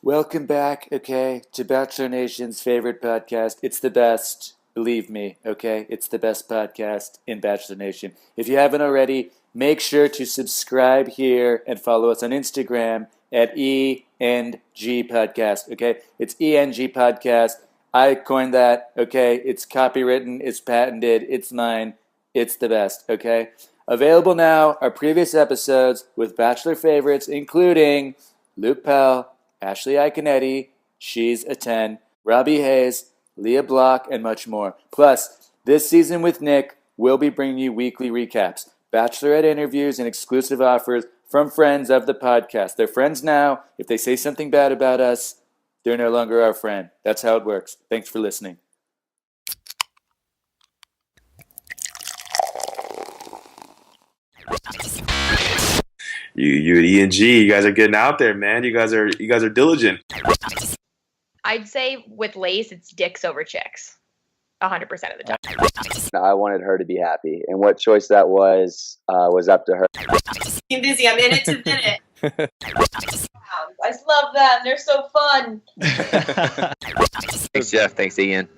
Welcome back, okay, to Bachelor Nation's favorite podcast. It's the best, believe me, okay? It's the best podcast in Bachelor Nation. If you haven't already, make sure to subscribe here and follow us on Instagram at E and G Podcast, okay? It's ENG Podcast. I coined that, okay? It's copywritten, it's patented, it's mine, it's the best, okay? Available now are previous episodes with Bachelor favorites, including Luke Pell, Ashley Iconetti, She's a 10, Robbie Hayes, Leah Block, and much more. Plus, this season with Nick, we'll be bringing you weekly recaps, Bachelorette interviews, and exclusive offers from friends of the podcast. They're friends now. If they say something bad about us, they're no longer our friend. That's how it works. Thanks for listening. You at ENG, you guys are getting out there, man. You guys are diligent. I'd say with Lace, it's dicks over chicks, 100% of the time. I wanted her to be happy, and what choice that was up to her. I'm busy. I'm in it to win it. I love them. They're so fun. Thanks, Jeff. Thanks, Ian.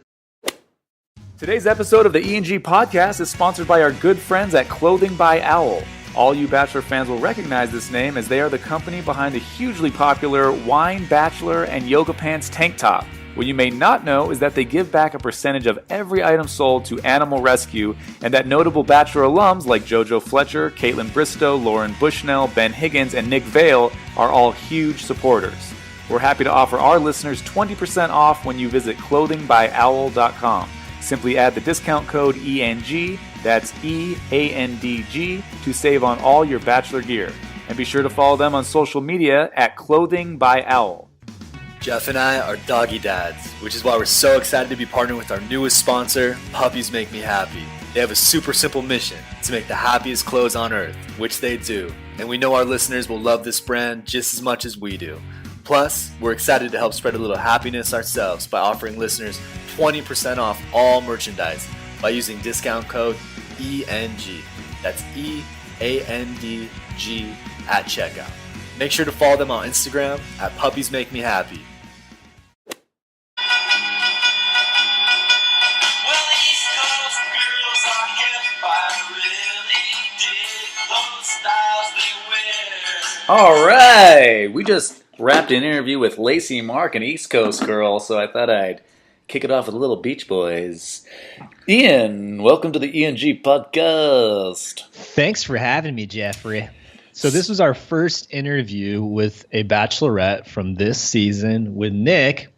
Today's episode of the ENG podcast is sponsored by our good friends at Clothing by Owl. All you Bachelor fans will recognize this name as they are the company behind the hugely popular Wine Bachelor and Yoga Pants tank top. What you may not know is that they give back a percentage of every item sold to Animal Rescue, and that notable Bachelor alums like JoJo Fletcher, Caitlin Bristow, Lauren Bushnell, Ben Higgins, and Nick Viall are all huge supporters. We're happy to offer our listeners 20% off when you visit clothingbyowl.com. Simply add the discount code ENG, that's EANDG, to save on all your Bachelor gear. And be sure to follow them on social media at Clothing by Owl. Jeff and I are doggy dads, which is why we're so excited to be partnering with our newest sponsor, Puppies Make Me Happy. They have a super simple mission to make the happiest clothes on earth, which they do. And we know our listeners will love this brand just as much as we do. Plus, we're excited to help spread a little happiness ourselves by offering listeners 20% off all merchandise by using discount code ENG. That's EANDG at checkout. Make sure to follow them on Instagram at Puppies Make Me Happy. All right, we just wrapped an interview with Lacey Mark, an East Coast girl, so I thought I'd kick it off with a little Beach Boys. Ian, welcome to the ENG podcast. Thanks for having me, Jeffrey. So this was our first interview with a Bachelorette from this season with Nick,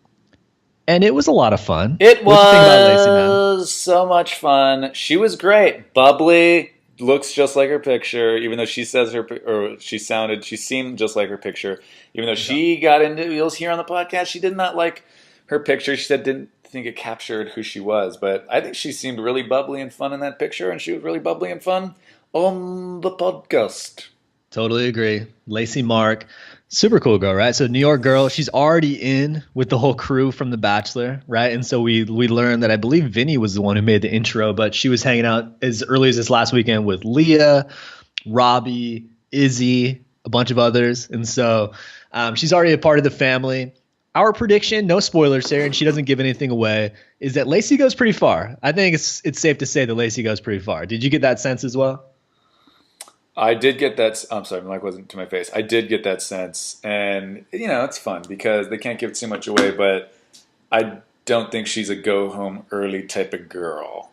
and it was a lot of fun. It was so much fun. She was great, bubbly, looks just like her picture, even though she says she seemed just like her picture. Even though she got into, you'll hear on the podcast, she did not like her picture. She said didn't think it captured who she was, but I think she seemed really bubbly and fun in that picture, and she was really bubbly and fun on the podcast. Totally agree. Lacey Mark, super cool girl, right? So New York girl, she's already in with the whole crew from The Bachelor, right? And so we learned that I believe Vinny was the one who made the intro, but she was hanging out as early as this last weekend with Leah, Robbie, Izzy, a bunch of others. And so she's already a part of the family. Our prediction, no spoilers here, and she doesn't give anything away, is that Lacey goes pretty far. I think it's safe to say that Lacey goes pretty far. Did you get that sense as well? I did get that. I'm sorry, my mic wasn't to my face. I did get that sense, and it's fun because they can't give too much away. But I don't think she's a go home early type of girl.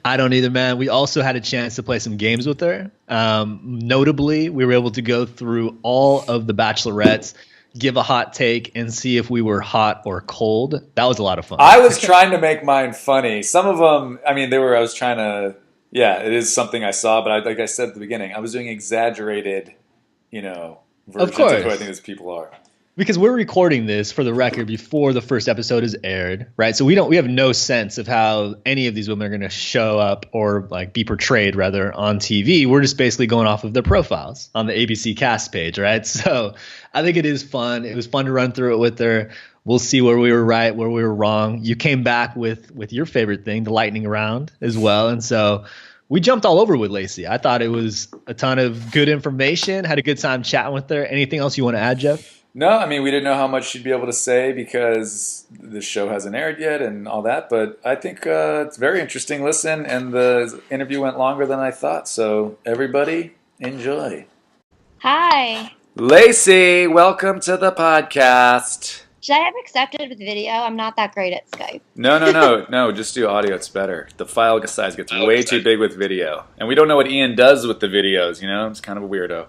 I don't either, man. We also had a chance to play some games with her. Notably, we were able to go through all of the Bachelorettes, give a hot take, and see if we were hot or cold. That was a lot of fun. I was trying to make mine funny. Some of them, I was trying to. Yeah, it is something I saw, but like I said at the beginning, I was doing exaggerated, versions of who I think these people are. Because we're recording this for the record before the first episode is aired, right? So we have no sense of how any of these women are going to show up or be portrayed rather on TV. We're just basically going off of their profiles on the ABC cast page, right? So I think it is fun. It was fun to run through it with her. We'll see where we were right, where we were wrong. You came back with your favorite thing, the lightning round as well. And so we jumped all over with Lacey. I thought it was a ton of good information, had a good time chatting with her. Anything else you want to add, Jeff? No, I mean, we didn't know how much she'd be able to say because the show hasn't aired yet and all that, but I think it's very interesting listen, and the interview went longer than I thought, so everybody, enjoy. Hi. Lacey, welcome to the podcast. Should I have accepted with video? I'm not that great at Skype. No, just do audio, it's better. The file size gets way too big with video, and we don't know what Ian does with the videos, you know? It's kind of a weirdo.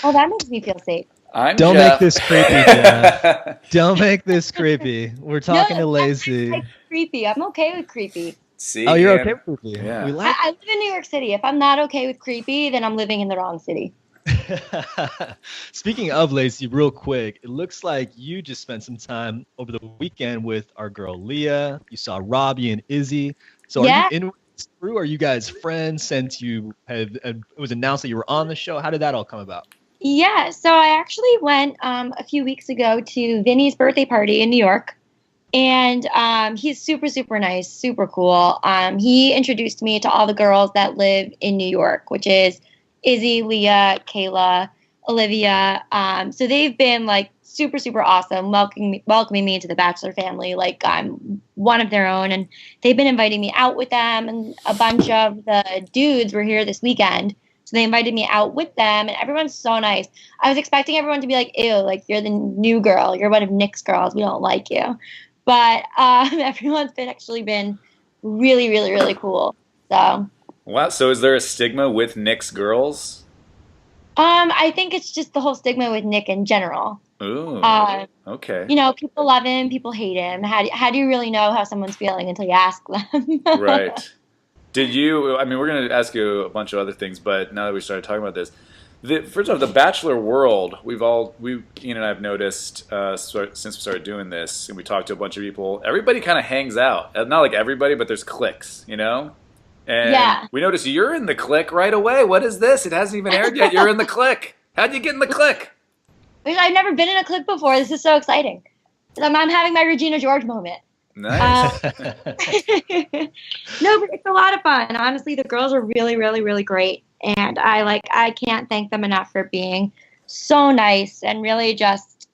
Oh, that makes me feel safe. Don't Geoff. make this creepy, Geoff. Don't make this creepy. We're talking to Lacey. Like creepy. I'm okay with creepy. See, Oh, you're Ian? okay with creepy. Yeah. We like I live in New York City. If I'm not okay with creepy, then I'm living in the wrong city. Speaking of Lacey, real quick, it looks like you just spent some time over the weekend with our girl Leah. You saw Robbie and Izzy. So Yeah. are you in with this crew? Are you guys friends since you it was announced that you were on the show? How did that all come about? Yeah, so I actually went a few weeks ago to Vinny's birthday party in New York. And he's super, super nice, super cool. He introduced me to all the girls that live in New York, which is Izzy, Leah, Kayla, Olivia. So they've been like super, super awesome, welcoming me into the Bachelor family like I'm one of their own. And they've been inviting me out with them. And a bunch of the dudes were here this weekend. So they invited me out with them, and everyone's so nice. I was expecting everyone to be like, ew, like, you're the new girl. You're one of Nick's girls. We don't like you. But everyone's actually been really, really, really cool. So. Wow, so is there a stigma with Nick's girls? I think it's just the whole stigma with Nick in general. Ooh, okay. You know, people love him, people hate him. How do you really know how someone's feeling until you ask them? Right. Did you, I mean, we're going to ask you a bunch of other things, but now that we started talking about this, first off, the Bachelor world, Ian and I have noticed since we started doing this, and we talked to a bunch of people, everybody kind of hangs out. Not like everybody, but there's cliques, you know? And yeah. We noticed you're in the clique right away. What is this? It hasn't even aired yet. You're in the clique. How'd you get in the clique? I've never been in a clique before. This is so exciting. I'm having my Regina George moment. Nice. No, but it's a lot of fun. Honestly, the girls are really, really, really great. And I can't thank them enough for being so nice and really just,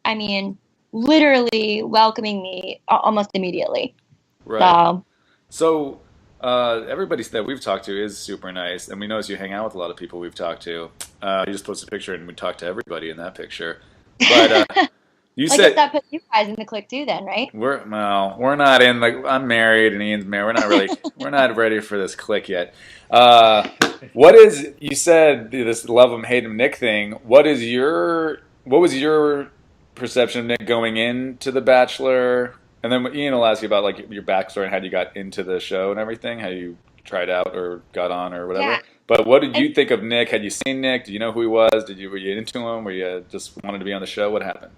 literally welcoming me almost immediately. Right. So everybody that we've talked to is super nice. And we notice you hang out with a lot of people we've talked to. You just posted a picture and we talked to everybody in that picture. But you said that puts you guys in the clique too then, right? We're not in I'm married and Ian's married. We're not ready for this clique yet. You said this love him, hate him Nick thing. What was your perception of Nick going into The Bachelor? And then Ian will ask you about like your backstory and how you got into the show and everything, how you tried out or got on or whatever. Yeah. But what did you think of Nick? Had you seen Nick? Did you know who he was? Were you into him? Were you just wanted to be on the show? What happened?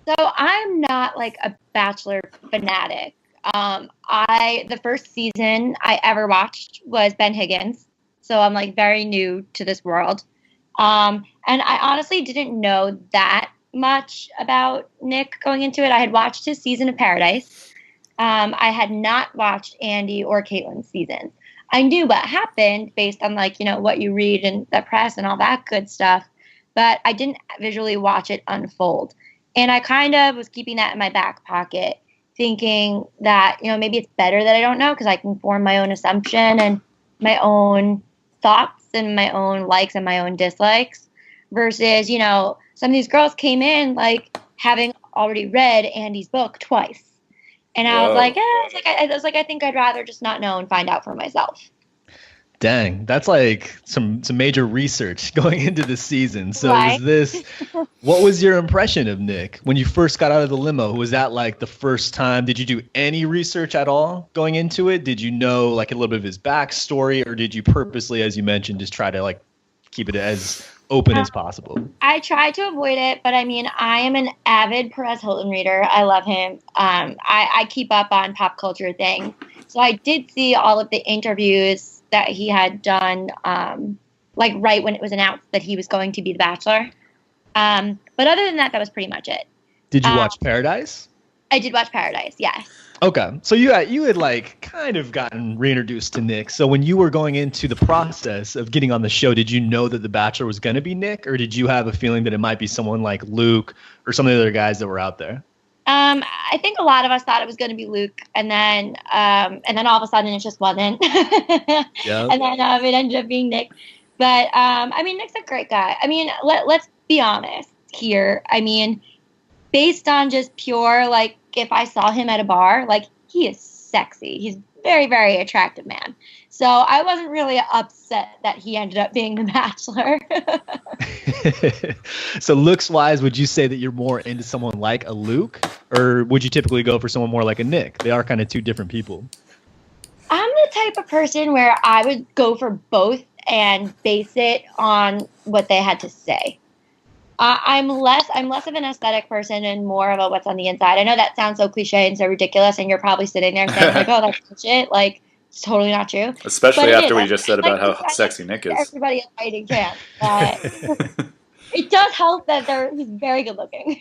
So I'm not like a Bachelor fanatic. The first season I ever watched was Ben Higgins. So I'm like very new to this world. And I honestly didn't know that much about Nick going into it. I had watched his season of Paradise. I had not watched Andy or Caitlin's season. I knew what happened based on what you read in the press and all that good stuff, but I didn't visually watch it unfold. And I kind of was keeping that in my back pocket, thinking that, maybe it's better that I don't know because I can form my own assumption and my own thoughts and my own likes and my own dislikes versus, some of these girls came in having already read Andy's book twice. And I was like, I think I'd rather just not know and find out for myself. Dang, that's like some major research going into the season. So Right. What was your impression of Nick when you first got out of the limo? Was that like the first time? Did you do any research at all going into it? Did you know like a little bit of his backstory, or did you purposely, as you mentioned, just try to keep it as open as possible? I tried to avoid it, but I am an avid Perez Hilton reader. I love him. I keep up on pop culture things. So I did see all of the interviews that he had done, right when it was announced that he was going to be The Bachelor. But other than that, that was pretty much it. Did you watch Paradise? I did watch Paradise, yes. Okay, so you had like kind of gotten reintroduced to Nick. So when you were going into the process of getting on the show, did you know that the Bachelor was going to be Nick, or did you have a feeling that it might be someone like Luke or some of the other guys that were out there? I think a lot of us thought it was going to be Luke, and then all of a sudden it just wasn't. Yeah. And then it ended up being Nick. But I mean, Nick's a great guy. I mean, let's be honest here. I mean, based on just pure, like, if I saw him at a bar, like, he is sexy. He's very, very attractive man. So I wasn't really upset that he ended up being the Bachelor. So looks wise, would you say that you're more into someone like a Luke, or would you typically go for someone more like a Nick? They are kind of two different people. I'm the type of person where I would go for both and base it on what they had to say. I'm less of an aesthetic person and more of a what's on the inside. I know that sounds so cliche and so ridiculous, and you're probably sitting there saying like, "Oh, that's bullshit." Like, it's totally not true. Especially after we just said about how sexy Nick is. Everybody a fighting chance. It does help that he's very good looking.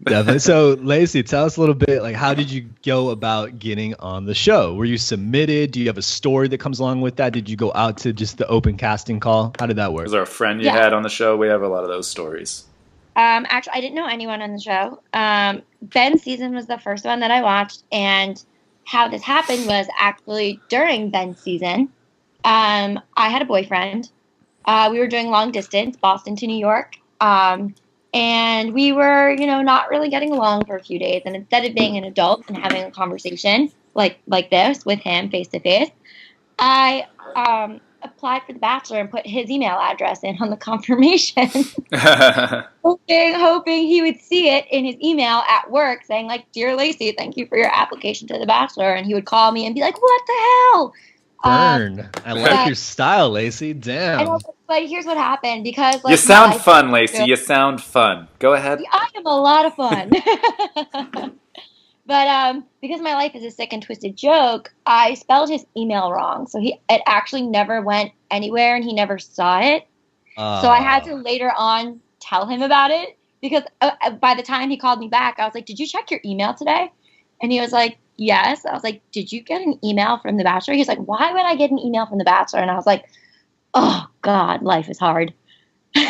Definitely. So, Lacey, tell us a little bit, like, how did you go about getting on the show? Were you submitted? Do you have a story that comes along with that? Did you go out to just the open casting call? How did that work? Was there a friend you had on the show? We have a lot of those stories. Actually, I didn't know anyone on the show. Ben's season was the first one that I watched, and how this happened was actually during Ben's season. I had a boyfriend. We were doing long distance, Boston to New York. And we were, not really getting along for a few days. And instead of being an adult and having a conversation like this with him face to face, I applied for The Bachelor and put his email address in on the confirmation, hoping he would see it in his email at work saying, like, "Dear Lacey, thank you for your application to The Bachelor." And he would call me and be like, "What the hell?" Burn. I like your style, Lacey. Damn. But here's what happened, because you sound fun, Lacey. You sound fun. Go ahead. I am a lot of fun. But because my life is a sick and twisted joke, I spelled his email wrong. So it actually never went anywhere, and he never saw it. So I had to later on tell him about it, because by the time he called me back, I was like, "Did you check your email today?" And he was like, "Yes." I was like, "Did you get an email from The Bachelor?" He was like, "Why would I get an email from The Bachelor?" And I was like, "Oh, God, life is hard." And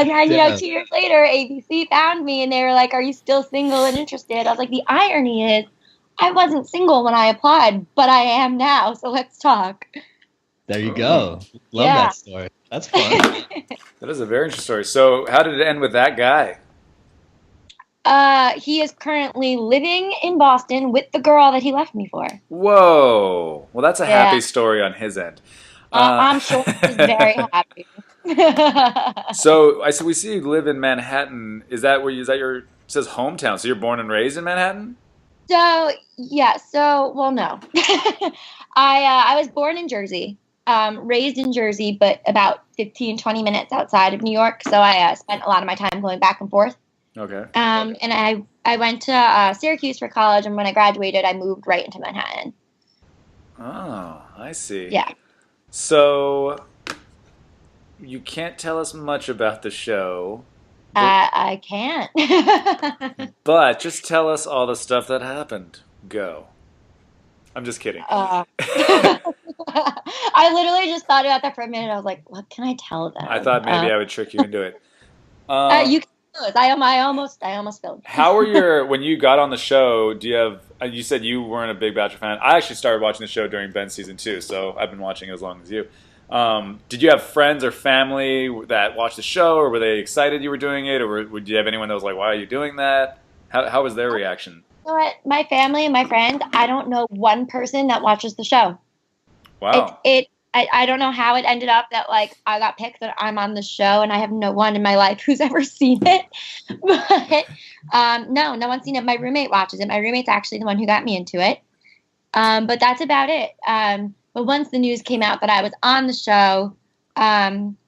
then, 2 years later, ABC found me, and they were like, "Are you still single and interested?" I was like, the irony is, I wasn't single when I applied, but I am now, so let's talk. There you go. Love that story. That's fun. That is a very interesting story. So how did it end with that guy? He is currently living in Boston with the girl that he left me for. Whoa. Well, that's a happy story on his end. I'm sure he's very happy. So we see you live in Manhattan. Is that your, it says hometown? So you're born and raised in Manhattan? So, yeah. So, well, no. I was born in Jersey, raised in Jersey, but about 15, 20 minutes outside of New York. So I spent a lot of my time going back and forth. Okay. And I went to Syracuse for college, and when I graduated, I moved right into Manhattan. Oh, I see. Yeah. So you can't tell us much about the show. I can't. But just tell us all the stuff that happened. Go. I'm just kidding. I literally just thought about that for a minute. I was like, what can I tell them? I thought maybe I would trick you into it. You can do it. I almost filled. How were when you got on the show, do you have, you said you weren't a big Bachelor fan. I actually started watching the show during Ben's season 2, so I've been watching it as long as you. Did you have friends or family that watched the show, or were they excited you were doing it, or did you have anyone that was like, why are you doing that? How was their reaction? You know what? My family and my friends, I don't know one person that watches the show. Wow. I don't know how it ended up that, like, I got picked and I'm on the show, and I have no one in my life who's ever seen it. But no one's seen it. My roommate watches it. My roommate's actually the one who got me into it. But that's about it. But once the news came out that I was on the show,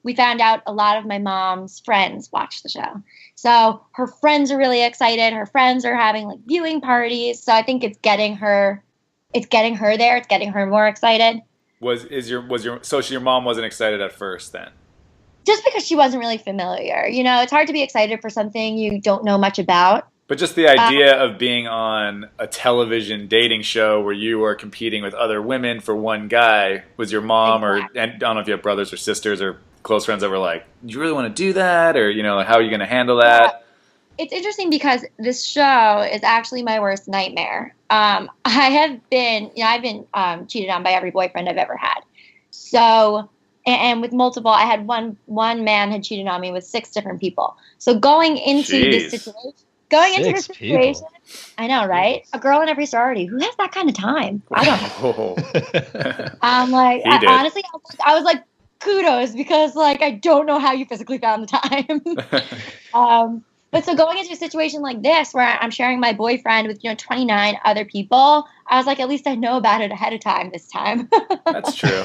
we found out a lot of my mom's friends watched the show. So her friends are really excited. Her friends are having, like, viewing parties. So I think it's getting her there. It's getting her more excited. So your mom wasn't excited at first then? just because she wasn't really familiar. You know, it's hard to be excited for something you don't know much about. But just the idea of being on a television dating show where you were competing with other women for one guy, was your mom Exactly. and I don't know if you have brothers or sisters or close friends that were like, do you really want to do that? Or, you know, how are you going to handle that? It's interesting because this show is actually my worst nightmare. I've been cheated on by every boyfriend I've ever had. So, and with multiple, I had one man had cheated on me with 6 different people. So going into this situation, I know, right? A girl in every sorority. Who has that kind of time? I don't know. I'm like, honestly, I was like, kudos, because like I don't know how you physically found the time. But so going into a situation like this where I'm sharing my boyfriend with 29 other people, I was like, at least I know about it ahead of time this time. That's true.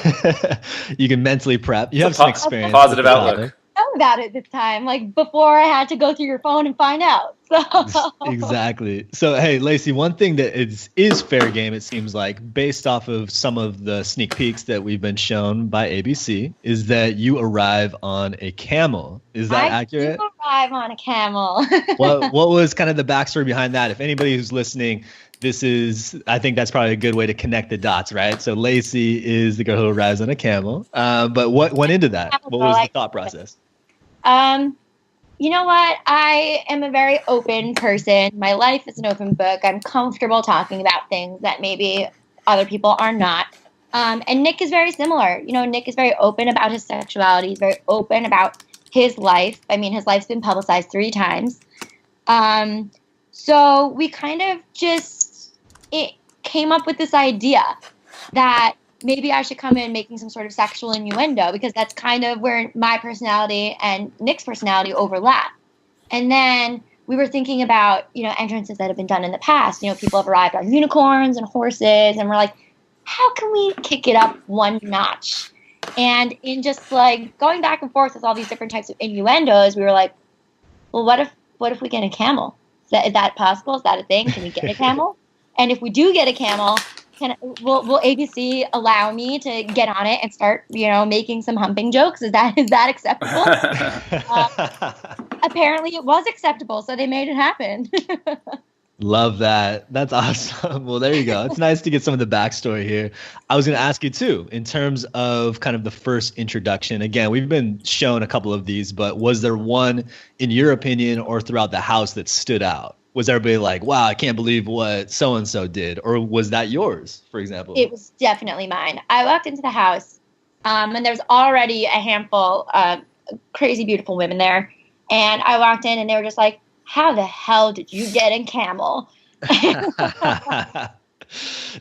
You can mentally prep. You have some experience. Positive outlook. Know about it this time, like before I had to go through your phone and find out. So. Exactly. So hey, Lacey, one thing that is fair game, it seems like, based off of some of the sneak peeks that we've been shown by ABC, is that you arrive on a camel. Is that accurate? I do arrive on a camel. What was kind of the backstory behind that? If anybody who's listening, I think that's probably a good way to connect the dots, right? So Lacey is the girl who arrives on a camel. But what went into that? What was the thought process? You know what? I am a very open person. My life is an open book. I'm comfortable talking about things that maybe other people are not. And Nick is very similar. Nick is very open about his sexuality. He's very open about his life. I mean, his life's been publicized 3 times. So we kind of it came up with this idea that maybe I should come in making some sort of sexual innuendo, because that's kind of where my personality and Nick's personality overlap. And then we were thinking about, entrances that have been done in the past. People have arrived on unicorns and horses, and we're like, how can we kick it up one notch? And in just like going back and forth with all these different types of innuendos, we were like, well, what if we get a camel? Is that possible? That a thing? Can we get a camel? And if we do get a camel, will ABC allow me to get on it and start, making some humping jokes? Is that acceptable? Apparently it was acceptable, so they made it happen. Love that. That's awesome. Well, there you go. It's nice to get some of the backstory here. I was going to ask you too, in terms of kind of the first introduction. Again, we've been shown a couple of these, but was there one, in your opinion, or throughout the house that stood out? Was everybody like, wow, I can't believe what so-and-so did? Or was that yours, for example? It was definitely mine. I walked into the house, and there's already a handful of crazy beautiful women there. And I walked in, and they were just like, how the hell did you get in camel?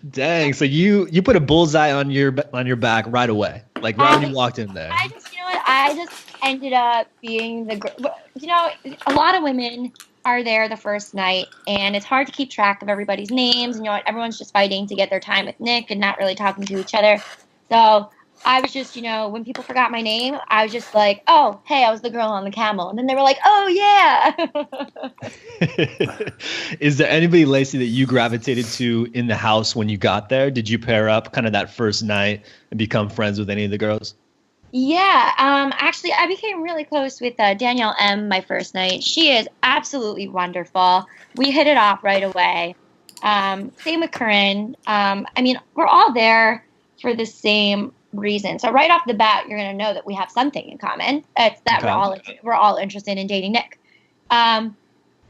Dang. So you put a bullseye on your back right away, like right when you walked in there. I just ended up being a lot of women are there the first night, and it's hard to keep track of everybody's names. Everyone's just fighting to get their time with Nick and not really talking to each other. So I was just, when people forgot my name, I was just like, oh, hey, I was the girl on the camel. And then they were like, oh, yeah. Is there anybody, Lacey, that you gravitated to in the house when you got there? Did you pair up kind of that first night and become friends with any of the girls? Yeah, actually, I became really close with Danielle M. my first night. She is absolutely wonderful. We hit it off right away. Same with Corinne. We're all there for the same reason. So right off the bat, you're going to know that we have something in common. It's that we're all interested in dating Nick.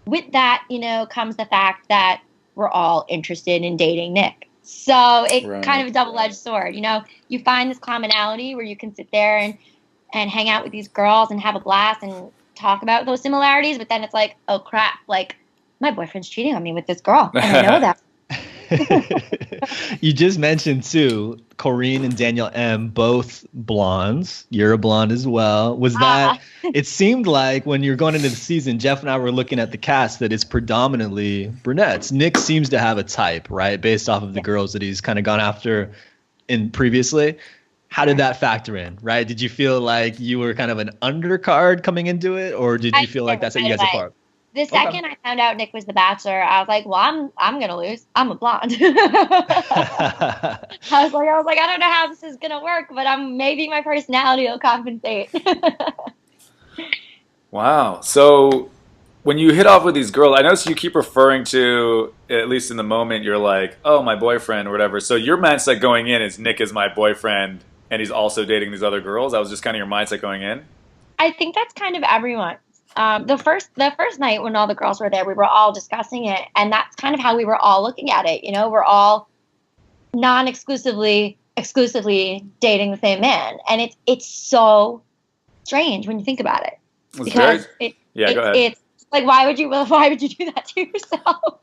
With that, comes the fact that we're all interested in dating Nick. So it kind of a double-edged sword. You find this commonality where you can sit there and hang out with these girls and have a blast and talk about those similarities. But then it's like, oh, crap, like my boyfriend's cheating on me with this girl. And I know that. You just mentioned too, Corinne and Danielle M, both blondes. You're a blonde as well. Was that? It seemed like when you're going into the season, Geoff and I were looking at the cast that it's predominantly brunettes. Nick seems to have a type, right, based off of the girls that he's kind of gone after in previously. How did that factor in, right? Did you feel like you were kind of an undercard coming into it, or did you feel like that set you guys apart? The second I found out Nick was the Bachelor, I was like, well, I'm gonna lose. I'm a blonde. I was like, I don't know how this is gonna work, but maybe my personality will compensate. Wow. So when you hit off with these girls, I notice you keep referring to, at least in the moment, you're like, oh, my boyfriend or whatever. So your mindset going in is Nick is my boyfriend and he's also dating these other girls. That was just kind of your mindset going in? I think that's kind of everyone. The first night when all the girls were there, we were all discussing it, and that's kind of how we were all looking at it. You know, we're all exclusively dating the same man, and it's so strange when you think about it. Go Because ahead. it's like, why would you do that to yourself?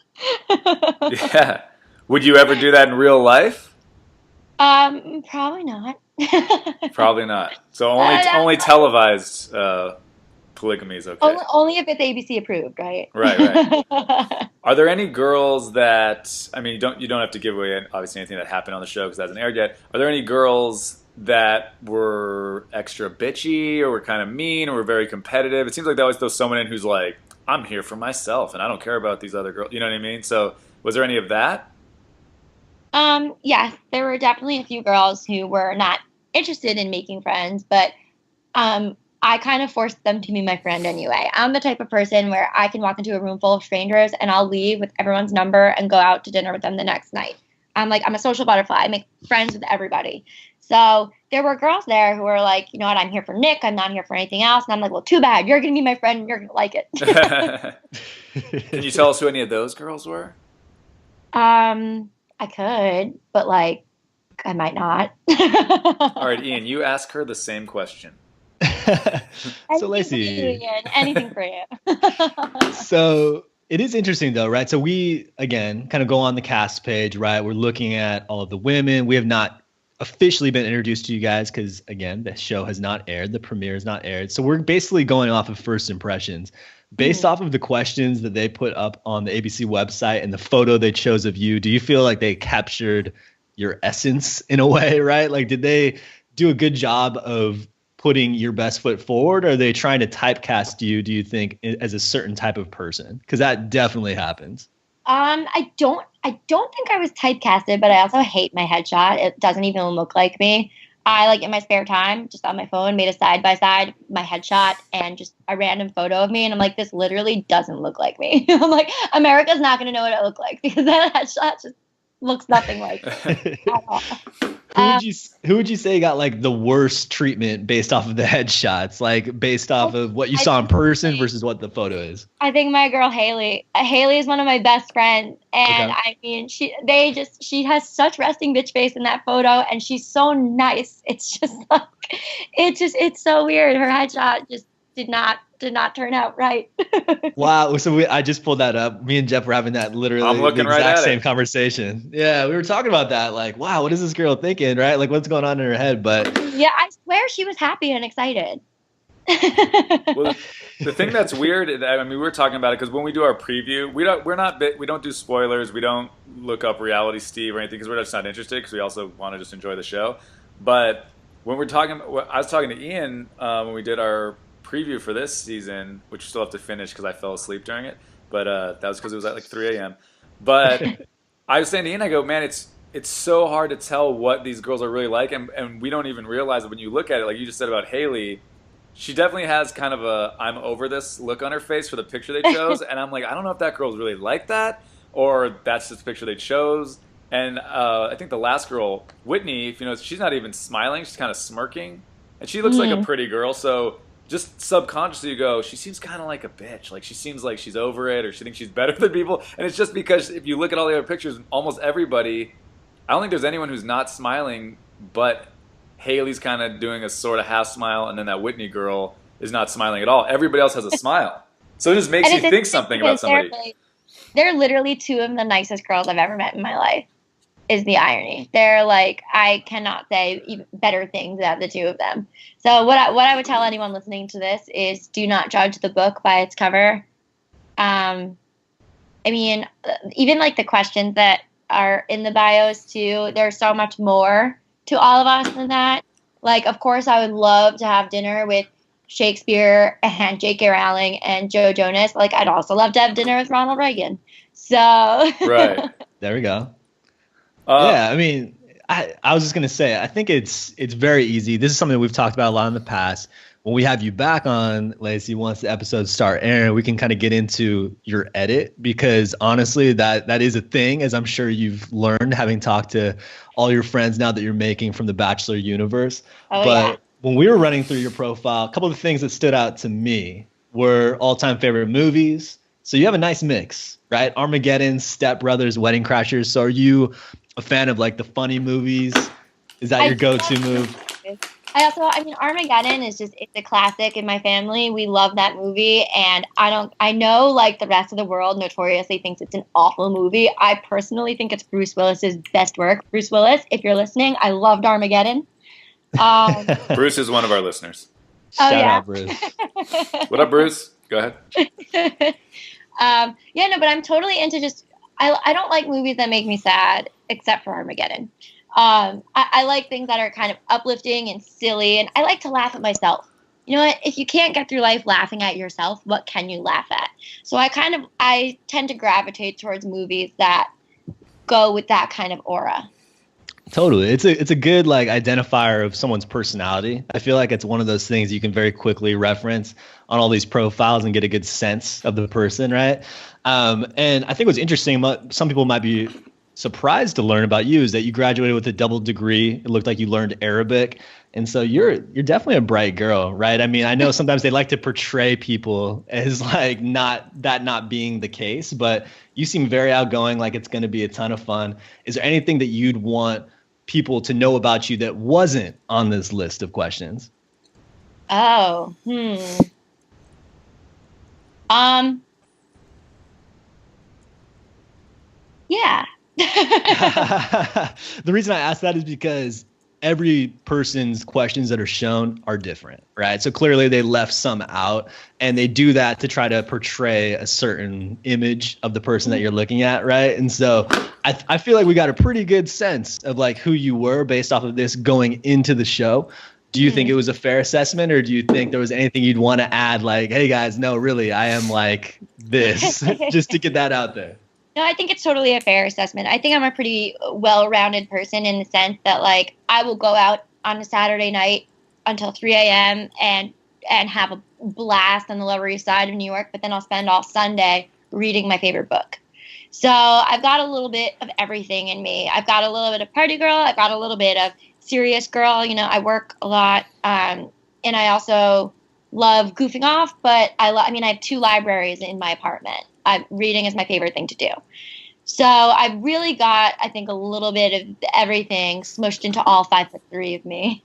Yeah. Would you ever do that in real life? Probably not. Probably not. So only televised polygamy is okay. Only if it's ABC approved, right? Right. Are there any girls that, I mean, you don't have to give away obviously anything that happened on the show because that hasn't aired yet. Are there any girls that were extra bitchy or were kind of mean or were very competitive? It seems like they always throw someone in who's like, I'm here for myself and I don't care about these other girls. You know what I mean? So was there any of that? Yes, there were definitely a few girls who were not interested in making friends, but I kind of forced them to be my friend anyway. I'm the type of person where I can walk into a room full of strangers and I'll leave with everyone's number and go out to dinner with them the next night. I'm a social butterfly. I make friends with everybody. So there were girls there who were like, you know what, I'm here for Nick. I'm not here for anything else. And I'm like, well, too bad. You're going to be my friend and you're going to like it. Can you tell us who any of those girls were? I could, but like, I might not. All right, Ian, you ask her the same question. So Lacey, anything for you. So it is interesting though, right? So we, again, kind of go on the cast page, right? We're looking at all of the women. We have not officially been introduced to you guys because, again, the show has not aired. The premiere has not aired. So we're basically going off of first impressions. Based off of the questions that they put up on the ABC website and the photo they chose of you, do you feel like they captured your essence in a way, right? Like, did they do a good job of putting your best foot forward? Or are they trying to typecast you, do you think, as a certain type of person? Because that definitely happens. I don't think I was typecasted, but I also hate my headshot. It doesn't even look like me. I, like, in my spare time, just on my phone, made a side-by-side, my headshot, and just a random photo of me. And I'm like, this literally doesn't look like me. I'm like, America's not going to know what I look like because that headshot just looks nothing like me at all. Who would you say got like the worst treatment based off of the headshots, like based off of what you saw in person versus what the photo is? I think my girl Haley. Haley is one of my best friends, and okay. I mean, she has such resting bitch face in that photo, and she's so nice. It's just like, it's so weird. Her headshot just did not turn out right. Wow. So I just pulled that up. Me and Geoff were having that literally I'm looking the exact right at same it. Conversation. Yeah, we were talking about that. Like, wow, what is this girl thinking, right? Like, what's going on in her head? But yeah, I swear she was happy and excited. Well, the thing that's weird, I mean, we were talking about it because when we do our preview, we don't do spoilers. We don't look up Reality Steve or anything because we're just not interested because we also want to just enjoy the show. But when we're talking, I was talking to Ian when we did our preview for this season, which we still have to finish because I fell asleep during it, but that was because it was at like 3 a.m. But I was saying to Ian, I go, man, it's so hard to tell what these girls are really like, and we don't even realize it when you look at it. Like you just said about Haley, she definitely has kind of a I'm over this look on her face for the picture they chose, and I'm like, I don't know if that girl's really like that or that's just the picture they chose. And I think the last girl, Whitney, if you know, she's not even smiling, she's kind of smirking, and she looks like a pretty girl, so just subconsciously you go, she seems kind of like a bitch. Like she seems like she's over it or she thinks she's better than people. And it's just because if you look at all the other pictures, almost everybody, I don't think there's anyone who's not smiling, but Haley's kind of doing a sort of half smile, and then that Whitney girl is not smiling at all. Everybody else has a smile. So it just makes you think something about somebody. They're literally two of the nicest girls I've ever met in my life, is the irony. They're like, I cannot say even better things about the two of them. So what I would tell anyone listening to this is do not judge the book by its cover. I mean, even like the questions that are in the bios too, there's so much more to all of us than that. Like, of course, I would love to have dinner with Shakespeare and J.K. Rowling and Joe Jonas, like I'd also love to have dinner with Ronald Reagan. So Right. There we go. Yeah, I mean, I was just gonna say, I think it's very easy. This is something that we've talked about a lot in the past. When we have you back on, Lacey, once the episodes start airing, we can kind of get into your edit, because honestly, that is a thing, as I'm sure you've learned having talked to all your friends now that you're making from the Bachelor universe. But when we were running through your profile, a couple of the things that stood out to me were all-time favorite movies. So you have a nice mix, right? Armageddon, Step Brothers, Wedding Crashers. So are you a fan of like the funny movies? Is that your go-to move? I mean, Armageddon it's a classic in my family. We love that movie, and I know like the rest of the world notoriously thinks it's an awful movie. I personally think it's Bruce Willis's best work. Bruce Willis, if you're listening, I loved Armageddon. Bruce is one of our listeners. Oh, Shout yeah. out, Bruce. What up, Bruce? Go ahead. But I'm totally into I don't like movies that make me sad, except for Armageddon. I like things that are kind of uplifting and silly, and I like to laugh at myself. You know what? If you can't get through life laughing at yourself, what can you laugh at? So I tend to gravitate towards movies that go with that kind of aura. Totally. It's a good like identifier of someone's personality. I feel like it's one of those things you can very quickly reference on all these profiles and get a good sense of the person, right? And I think what's interesting, some people might be surprised to learn about you, is that you graduated with a double degree. It looked like you learned Arabic. And so you're definitely a bright girl, right? I mean, I know sometimes they like to portray people as like not being the case, but you seem very outgoing, like it's going to be a ton of fun. Is there anything that you'd want people to know about you that wasn't on this list of questions? Oh, yeah. The reason I ask that is because every person's questions that are shown are different, right? So clearly they left some out, and they do that to try to portray a certain image of the person that you're looking at, right? And so I feel like we got a pretty good sense of like who you were based off of this going into the show. Do you think it was a fair assessment, or do you think there was anything you'd want to add, like, hey guys, no, really, I am like this, just to get that out there? No, I think it's totally a fair assessment. I think I'm a pretty well-rounded person in the sense that, like, I will go out on a Saturday night until 3 a.m. and have a blast on the Lower East Side of New York, but then I'll spend all Sunday reading my favorite book. So I've got a little bit of everything in me. I've got a little bit of party girl. I've got a little bit of serious girl. You know, I work a lot, and I also love goofing off, but I have 2 libraries in my apartment. Reading is my favorite thing to do. So I've really got, I think, a little bit of everything smushed into all 5'3" of me.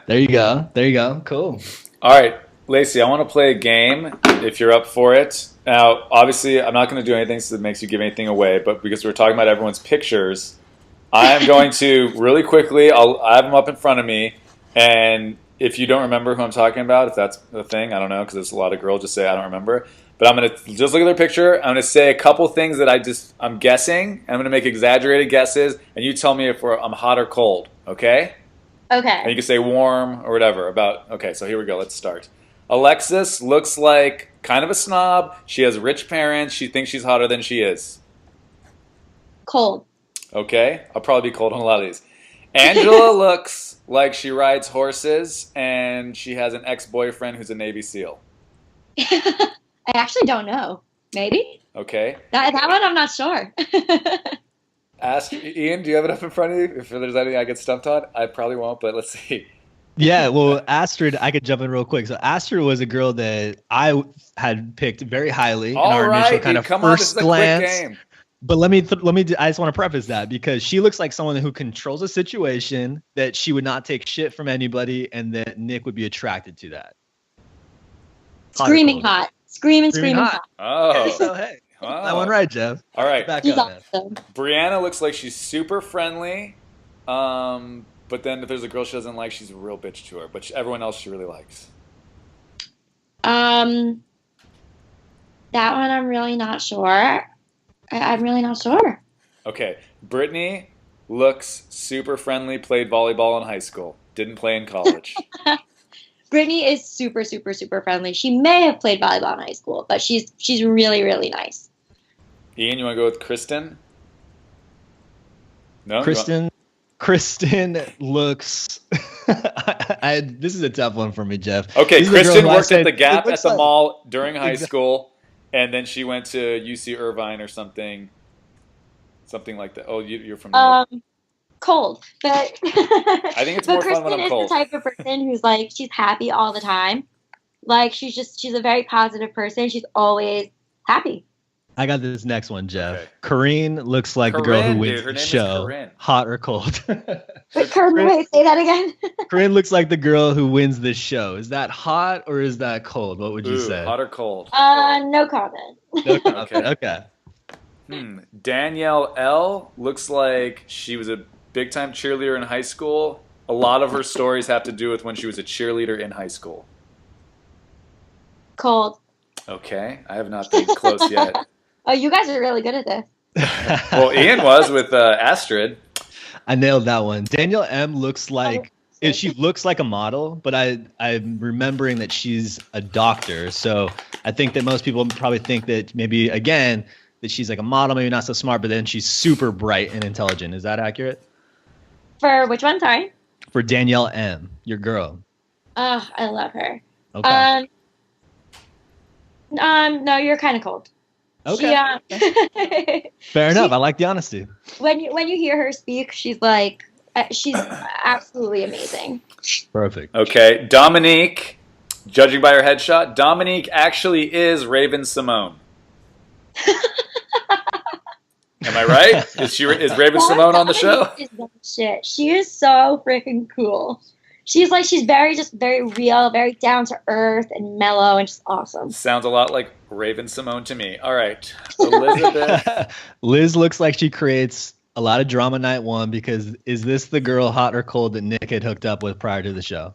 There you go. Cool. All right, Lacey, I want to play a game if you're up for it. Now, obviously, I'm not going to do anything that makes you give anything away, but because we're talking about everyone's pictures, I am going to really quickly, I have them up in front of me, and if you don't remember who I'm talking about, if that's the thing, I don't know, because there's a lot of girls just say I don't remember. But I'm going to just look at their picture. I'm going to say a couple things that I'm guessing. I'm going to make exaggerated guesses, and you tell me if I'm hot or cold, okay? Okay. And you can say warm or whatever okay, so here we go. Let's start. Alexis looks like kind of a snob. She has rich parents. She thinks she's hotter than she is. Cold. Okay, I'll probably be cold on a lot of these. Angela looks like she rides horses, and she has an ex-boyfriend who's a Navy SEAL. I actually don't know. Maybe. Okay. That one I'm not sure. Ian, do you have it up in front of you? If there's anything I get stumped on, I probably won't, but let's see. Yeah, well, Astrid, I could jump in real quick. So Astrid was a girl that I had picked very highly in our initial kind of first glance. But let me. I just want to preface that because she looks like someone who controls a situation, that she would not take shit from anybody, and that Nick would be attracted to that. Screaming hot. Screaming hot. Oh. So, hey. Wow. That one right, Geoff. All right. He's awesome. Brianna looks like she's super friendly, but then if there's a girl she doesn't like, she's a real bitch to her. But everyone else she really likes. That one I'm really not sure. I'm really not sure. Okay. Brittany looks super friendly, played volleyball in high school. Didn't play in college. Brittany is super, super, super friendly. She may have played volleyball in high school, but she's really, really nice. Ian, you want to go with Kristen? No. Kristen looks. This is a tough one for me, Geoff. Okay, This is the girl Kristen who I worked at said, the Gap it at looks the like- mall during high school, and then she went to UC Irvine or something like that. Oh, you're from New York. Cold, but I think it's more fun when I'm Kristen cold. is the type of person who's like, she's happy all the time. Like, she's a very positive person. She's always happy. I got this next one, Geoff. Okay. Corinne looks like the girl Corinne, who dude, wins her the name is show. Corinne. Hot or cold? Wait, say that again. Corinne looks like the girl who wins this show. Is that hot or is that cold? What would you Ooh, say? hot or cold? No comment. Okay. Danielle L. looks like she was a big-time cheerleader in high school. A lot of her stories have to do with when she was a cheerleader in high school. Cold. Okay, I have not been close yet. Oh, you guys are really good at this. Well, Ian was with Astrid. I nailed that one. Danielle M looks like she looks like a model, but I'm remembering that she's a doctor. So I think that most people probably think that maybe again that she's like a model, maybe not so smart, but then she's super bright and intelligent. Is that accurate? For which one? Sorry. For Danielle M, your girl. Oh, I love her. Okay. No, you're kind of cold. Okay. Fair enough. I like the honesty. When you hear her speak, she's like, she's absolutely amazing. Perfect. Okay, Dominique. Judging by her headshot, Dominique actually is Raven Simone. Am I right? Is Raven Simone on the show? Shit, she is so freaking cool. She's very real, very down to earth and mellow and just awesome. Sounds a lot like Raven Simone to me. All right, Elizabeth. Liz looks like she creates a lot of drama night one because is this the girl hot or cold that Nick had hooked up with prior to the show?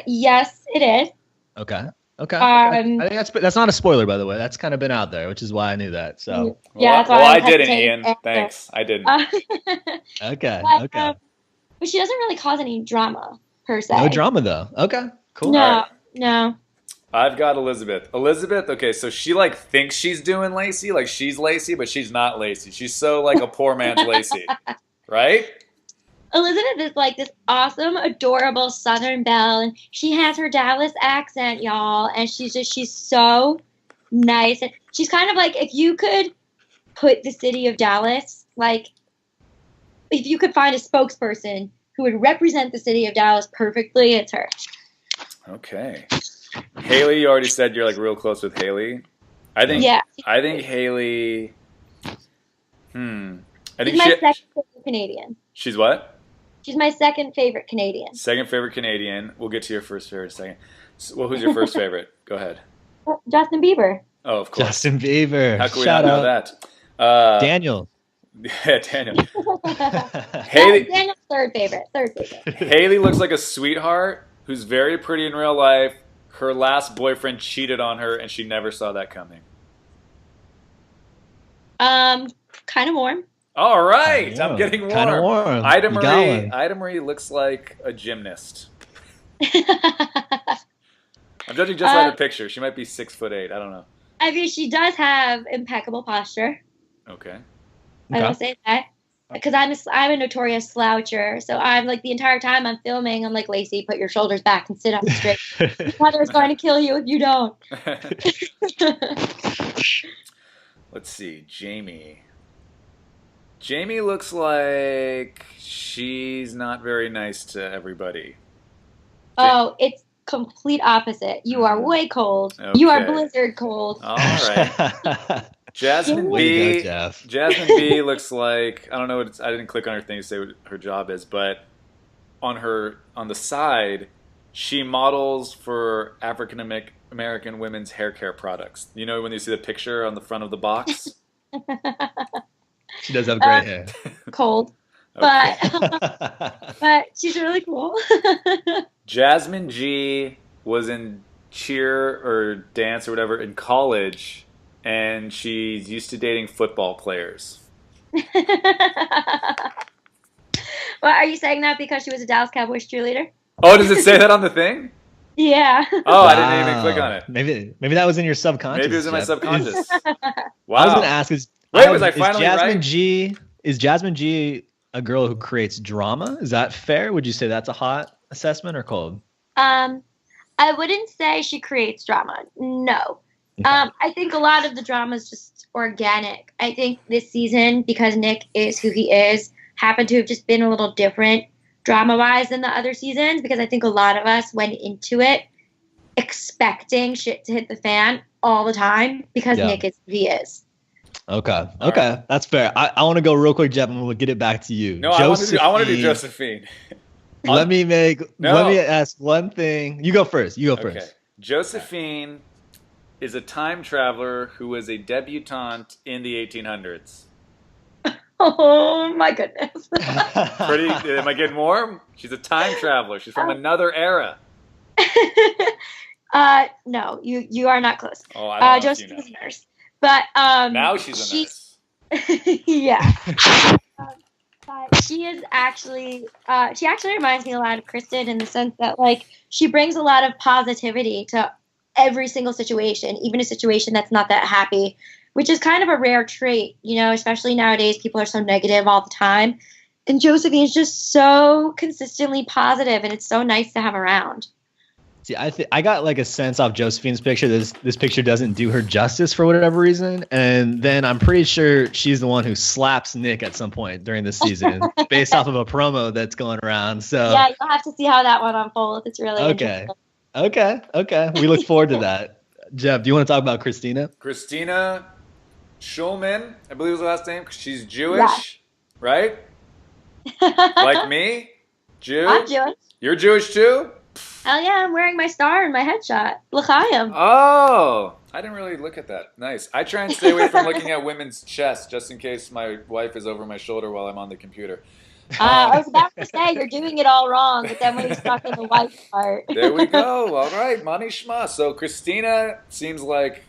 Yes, it is. Okay. I think that's not a spoiler, by the way. That's kind of been out there, which is why I knew that. So yeah, well, I didn't, Ian. Thanks, I didn't. Okay. But she doesn't really cause any drama per se. No drama though. Okay, cool. No. I've got Elizabeth. Okay, so she like thinks she's doing Lacey, like she's Lacey, but she's not Lacey. She's so like a poor man's Lacey, right? Elizabeth is like this awesome, adorable Southern belle, and she has her Dallas accent, y'all, and she's so nice. And she's kind of like, if you could put the city of Dallas, like, if you could find a spokesperson who would represent the city of Dallas perfectly, it's her. Okay. Haley, you already said you're like real close with Haley. I think Haley. I think she's my second favorite Canadian. She's what? She's my second favorite Canadian. Second favorite Canadian. We'll get to your first favorite second. Well, who's your first favorite? Go ahead. Justin Bieber. Oh, of course. Justin Bieber. How can we Shout not know out. that? Daniel. Yeah, Daniel. Haley. Daniel's third favorite. Haley looks like a sweetheart who's very pretty in real life. Her last boyfriend cheated on her, and she never saw that coming. Kind of warm. All right, I'm getting warm. Kind of warm. Ida Marie looks like a gymnast. I'm judging just by the picture. She might be 6'8". I don't know. I mean, she does have impeccable posture. Okay. I will say that because I'm a notorious sloucher. So I'm like the entire time I'm filming, I'm like, Lacey, put your shoulders back and sit up straight. Your mother's going to kill you if you don't. Let's see, Jamie. Jamie looks like she's not very nice to everybody. Oh, it's complete opposite. You are way cold. Okay. You are blizzard cold. All right. Jasmine Way B. to go, Geoff. Jasmine B looks like, I don't know I didn't click on her thing to say what her job is, but on the side, she models for African American women's hair care products. You know when you see the picture on the front of the box? She does have great hair. Cold. Okay. But she's really cool. Jasmine G was in cheer or dance or whatever in college, and she's used to dating football players. Well, are you saying that because she was a Dallas Cowboys cheerleader? Oh, does it say that on the thing? Yeah. Oh, I didn't even click on it. Maybe that was in your subconscious. Maybe it was in my Jeff. subconscious. Wow. I was gonna ask Wait, was I finally right? Is Jasmine G a girl who creates drama? Is that fair? Would you say that's a hot assessment or cold? I wouldn't say she creates drama. No. Okay. I think a lot of the drama is just organic. I think this season, because Nick is who he is, happened to have just been a little different drama-wise than the other seasons, because I think a lot of us went into it expecting shit to hit the fan all the time because Nick is who he is. Okay. Right. That's fair. I want to go real quick, Jeff, and we'll get it back to you. No, I want to do Josephine. Let me ask one thing. You go first. Okay. Josephine is a time traveler who was a debutante in the 1800s. Oh my goodness. Am I getting warm? She's a time traveler. She's from another era. No, you are not close. Oh, I don't know. Josephine's a nurse. But now she's a nurse. Yeah. But she is actually she actually reminds me a lot of Kristen in the sense that like she brings a lot of positivity to every single situation, even a situation that's not that happy, which is kind of a rare trait, you know, especially nowadays. People are so negative all the time. And Josephine is just so consistently positive, and it's so nice to have around. See, I got like a sense off Josephine's picture. This picture doesn't do her justice for whatever reason. And then I'm pretty sure she's the one who slaps Nick at some point during the season based off of a promo that's going around. So yeah, you'll have to see how that one unfolds. It's really okay. We look forward to that. Jeff, do you want to talk about Christina? Christina Schulman, I believe was the last name. She's Jewish, right? Like me? Jew? I'm Jewish. You're Jewish too? Hell yeah, I'm wearing my star in my headshot. L'chaim. Oh, I didn't really look at that. Nice. I try and stay away from looking at women's chests just in case my wife is over my shoulder while I'm on the computer. I was about to say you're doing it all wrong, but then when you're stuck in the wife part. There we go. All right, Mani Shma. So Christina seems like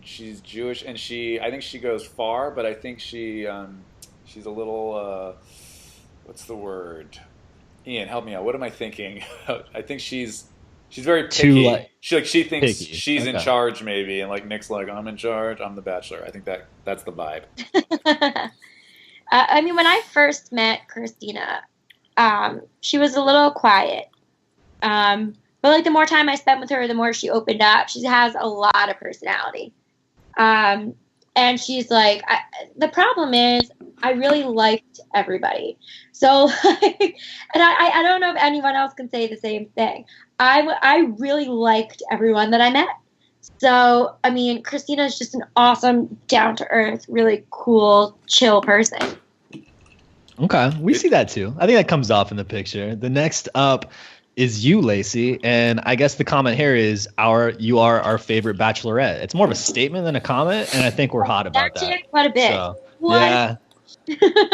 she's Jewish, and I think she goes far, but I think she's a little, what's the word? Ian, help me out. What am I thinking? I think she's very picky. She thinks picky. She's in charge maybe, and like Nick's like, I'm in charge. I'm the Bachelor. I think that's the vibe. I mean, when I first met Christina, she was a little quiet. But like the more time I spent with her, the more she opened up. She has a lot of personality. And she's like, the problem is I really liked everybody. So, and I don't know if anyone else can say the same thing. I really liked everyone that I met. So, I mean, Christina is just an awesome, down-to-earth, really cool, chill person. Okay, we see that too. I think that comes off in the picture. The next up is you, Lacey, and I guess the comment here is you are our favorite Bachelorette. It's more of a statement than a comment, and I think we're hot about that. Quite a bit. So, yeah.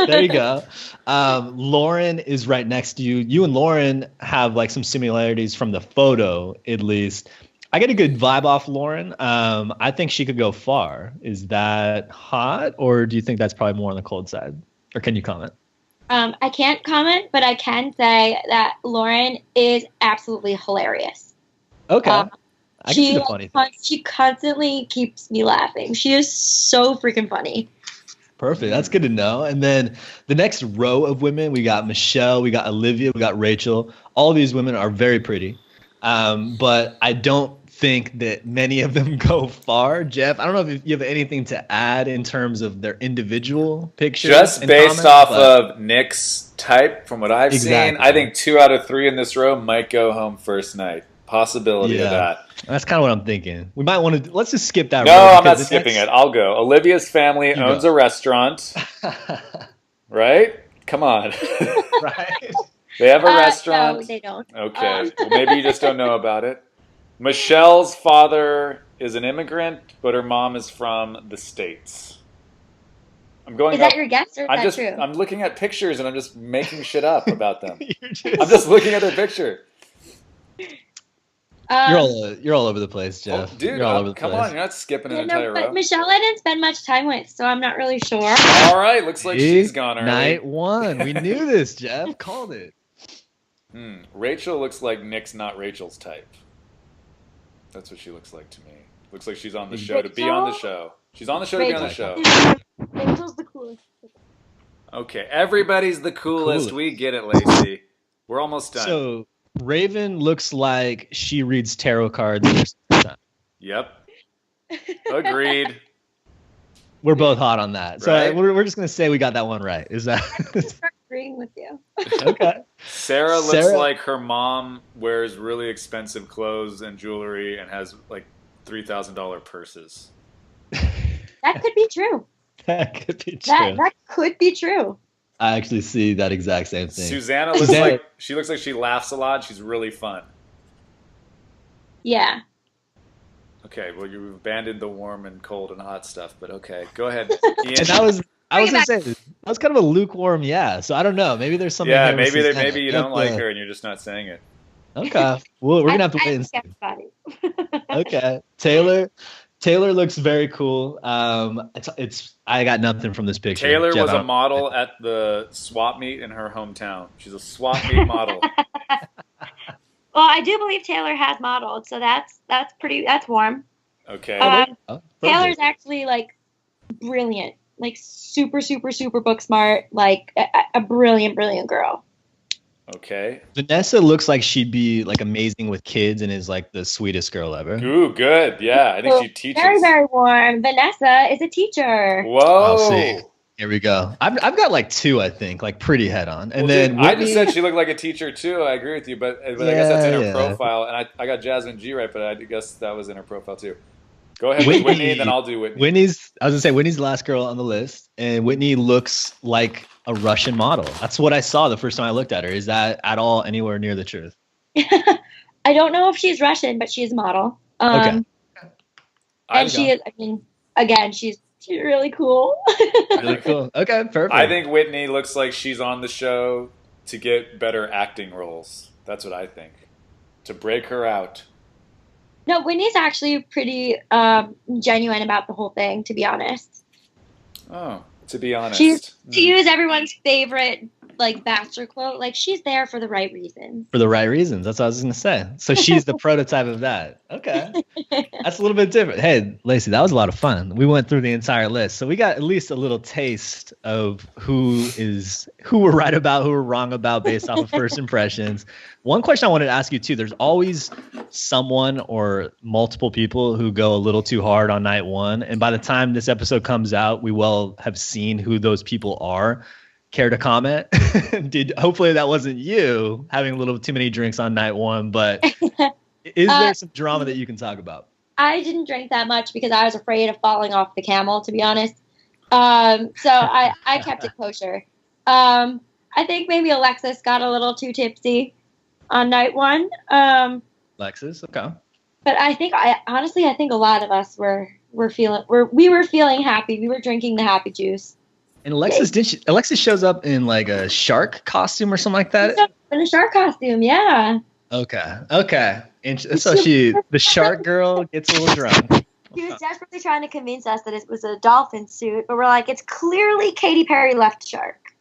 There you go. Lauren is right next to you. You and Lauren have like some similarities from the photo, at least. I get a good vibe off Lauren. I think she could go far. Is that hot, or do you think that's probably more on the cold side? Or can you comment? I can't comment, but I can say that Lauren is absolutely hilarious. Okay. I can see the funny thing. She constantly keeps me laughing. She is so freaking funny. Perfect. That's good to know. And then the next row of women, we got Michelle, we got Olivia, we got Rachel. All of these women are very pretty. But I don't think that many of them go far. Jeff, I don't know if you have anything to add in terms of their individual pictures. Just based off of Nick's type, from what I've seen, I think 2 out of 3 in this row might go home first night. Possibility of that. That's kind of what I'm thinking. We might want to, let's just skip that. No, I'm not skipping it. I'll go. Olivia's family owns a restaurant. Right? Come on. Right. They have a restaurant. No, they don't. Okay. Well, maybe you just don't know about it. Michelle's father is an immigrant, but her mom is from the States. I'm going. Is that your guess, or is that true? I'm looking at pictures and I'm just making shit up about them. I'm just looking at their picture. You're all over the place, Jeff. Oh, dude, you're all over the come place. on, you're not skipping an Yeah, entire but row. Michelle I didn't spend much time with, so I'm not really sure. All right, looks like she's gone early. Night one. We knew this, Jeff. Called it. Rachel looks like Nick's not Rachel's type. That's what she looks like to me. Looks like she's on the show to be on the show. She's on the show to be on the show. Rachel's the coolest. Okay, everybody's the coolest. We get it, Lacey. We're almost done. So Raven looks like she reads tarot cards. Yep. Agreed. We're both hot on that. So Right? we're just going to say we got that one right. Is that I'm agreeing with you. okay? Sarah looks like her mom wears really expensive clothes and jewelry and has like $3,000 purses. That could be true. That could be true. That could be true. I actually see that exact same thing. Susanna looks like she laughs a lot. She's really fun. Yeah. Okay, well you abandoned the warm and cold and hot stuff, but okay, go ahead, Ian. And I was gonna say that was kind of a lukewarm, yeah. So I don't know. Maybe there's something. Yeah, here with maybe Susanna. you don't like her and you're just not saying it. Okay, well we're gonna have to wait and see. Okay, Taylor looks very cool. I got nothing from this picture. Taylor Jeff, was a model at the swap meet in her hometown. She's a swap meet model. Well, I do believe Taylor has modeled, so that's warm. Okay. Taylor's actually like brilliant, like super book smart, like a brilliant girl. Okay. Vanessa looks like she'd be like amazing with kids and is like the sweetest girl ever. Ooh, good. Yeah, I think she teaches. Very warm. Vanessa is a teacher. Whoa. I'll see. Here we go. I've got like two, I think, like pretty head on. And then I just said she looked like a teacher too. I agree with you, but I guess that's in her Yeah. profile. And I got Jasmine G right, but I guess that was in her profile too. Go ahead with Whitney, then I'll do Whitney. I was gonna say Whitney's the last girl on the list, and Whitney looks like a Russian model. That's what I saw the first time I looked at her. Is that at all anywhere near the truth? I don't know if she's Russian, but she's a model. Okay. And she is. I mean, again, she's really cool. Really cool. Okay, perfect. I think Whitney looks like she's on the show to get better acting roles. That's what I think. To break her out. No, Whitney's actually pretty genuine about the whole thing, to be honest. Oh, to be honest. To use everyone's favorite like Bachelor quote, like she's there for the right reasons. For the right reasons. That's what I was going to say. So she's the prototype of that. Okay. That's a little bit different. Hey, Lacey, that was a lot of fun. We went through the entire list. So we got at least a little taste of who we're right about, who we're wrong about based off of first impressions. One question I wanted to ask you too, there's always someone or multiple people who go a little too hard on night one. And by the time this episode comes out, we will have seen who those people are. Care to comment? Hopefully that wasn't you having a little too many drinks on night one, but is there some drama that you can talk about? I didn't drink that much because I was afraid of falling off the camel, to be honest. So I kept it kosher. I think maybe Alexis got a little too tipsy on night one. Alexis, okay. But I think I think a lot of us were feeling happy. We were drinking the happy juice. And Alexis shows up in like a shark costume or something like that? In a shark costume, yeah. Okay. And so the shark girl gets a little drunk. He was desperately trying to convince us that it was a dolphin suit, but we're like, it's clearly Katy Perry left shark.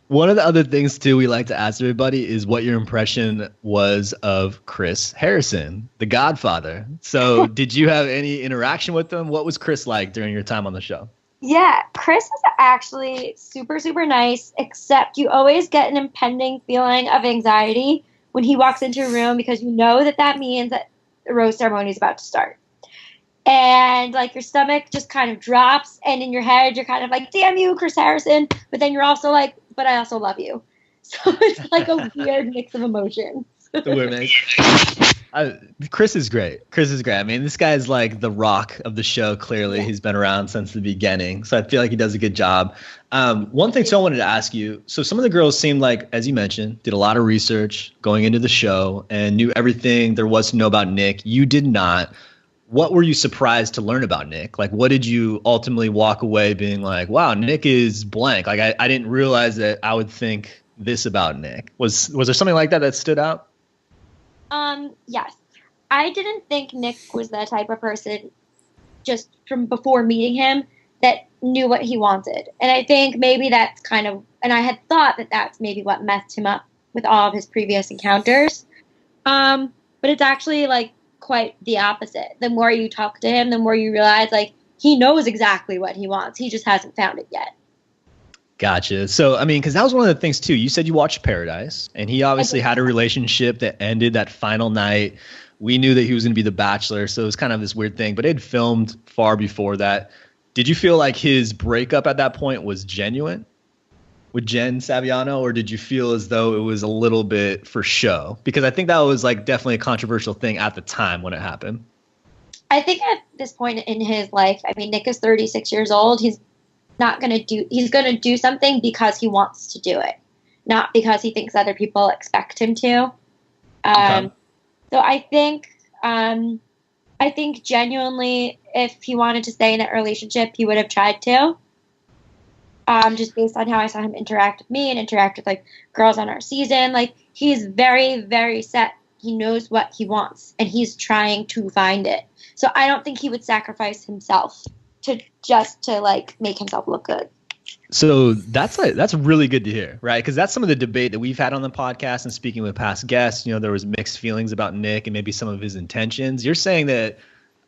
One of the other things too we like to ask everybody is what your impression was of Chris Harrison, the Godfather. So did you have any interaction with him? What was Chris like during your time on the show? Yeah, Chris is actually super nice, except you always get an impending feeling of anxiety when he walks into a room because you know that means that the rose ceremony is about to start. And like your stomach just kind of drops, and in your head you're kind of like, damn you, Chris Harrison, but then you're also like, but I also love you. So it's like a weird mix of emotions. The weird mix. Chris is great. I mean, this guy's like the rock of the show. Clearly, He's been around since the beginning, so I feel like he does a good job. One thing, I wanted to ask you. So some of the girls seemed like, as you mentioned, did a lot of research going into the show and knew everything there was to know about Nick. You did not. What were you surprised to learn about Nick? Like, what did you ultimately walk away being like, wow, Nick is blank? Like, I didn't realize that I would think this about Nick. Was there something like that stood out? Yes. I didn't think Nick was the type of person, just from before meeting him, that knew what he wanted. And I think maybe that's kind of, and I had thought that that's maybe what messed him up with all of his previous encounters. But it's actually like quite the opposite. The more you talk to him, the more you realize like he knows exactly what he wants. He just hasn't found it yet. Gotcha. So, I mean, because that was one of the things too. You said you watched Paradise, and he obviously had a relationship that ended that final night. We knew that he was going to be the Bachelor, so it was kind of this weird thing. But it had filmed far before that. Did you feel like his breakup at that point was genuine with Jen Saviano, or did you feel as though it was a little bit for show? Because I think that was like definitely a controversial thing at the time when it happened. I think at this point in his life, I mean, Nick is 36 years old. He's going to do something because he wants to do it, not because he thinks other people expect him to. Okay. So I think genuinely, if he wanted to stay in that relationship, he would have tried to. Just based on how I saw him interact with me and interact with like girls on our season, like he's very, very set. He knows what he wants, and he's trying to find it. So I don't think he would sacrifice himself to like make himself look good. So that's really good to hear, right? Because that's some of the debate that we've had on the podcast and speaking with past guests. You know, there was mixed feelings about Nick and maybe some of his intentions. You're saying that,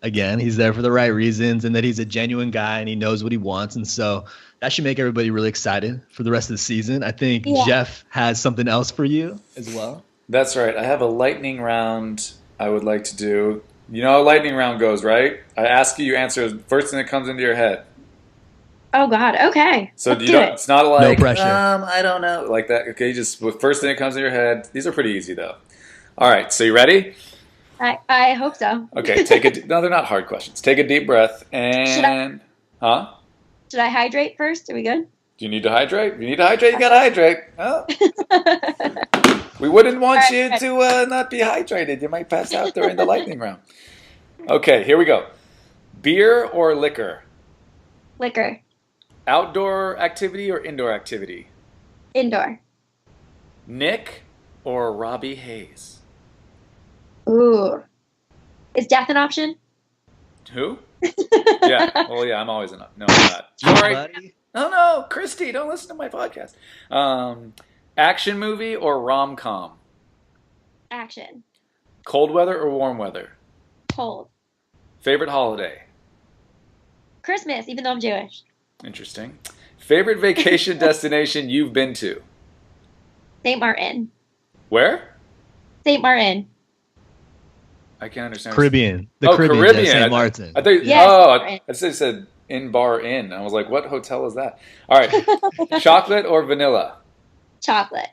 again, he's there for the right reasons and that he's a genuine guy and he knows what he wants. And so that should make everybody really excited for the rest of the season. I think Geoff has something else for you as well. That's right. I have a lightning round I would like to do. You know how a lightning round goes, right? I ask you, you answer the first thing that comes into your head. Oh God. Okay. So it's not like no pressure. I don't know, like that. Okay, just the first thing that comes in your head. These are pretty easy though. All right, so you ready? I hope so. Okay, no, they're not hard questions. Take a deep breath and Should I hydrate first? Are we good? Do you need to hydrate? If you need to hydrate, you gotta hydrate. Oh. We wouldn't want you to not be hydrated. You might pass out during the lightning round. Okay, here we go. Beer or liquor? Liquor. Outdoor activity or indoor activity? Indoor. Nick or Robbie Hayes? Ooh. Is death an option? Who? Yeah. Well, yeah, I'm always enough. No, I'm not. Sorry. Buddy. Oh, no. Christy, don't listen to my podcast. Action movie or rom-com? Action. Cold weather or warm weather? Cold. Favorite holiday? Christmas, even though I'm Jewish. Interesting. Favorite vacation destination you've been to? St. Martin. Where? St. Martin. I can't understand. Caribbean. The Oh, Caribbean. Caribbean. St. Martin. I thought, Yes, I thought it said in bar inn. I was like, what hotel is that? All right. Chocolate or vanilla? Chocolate.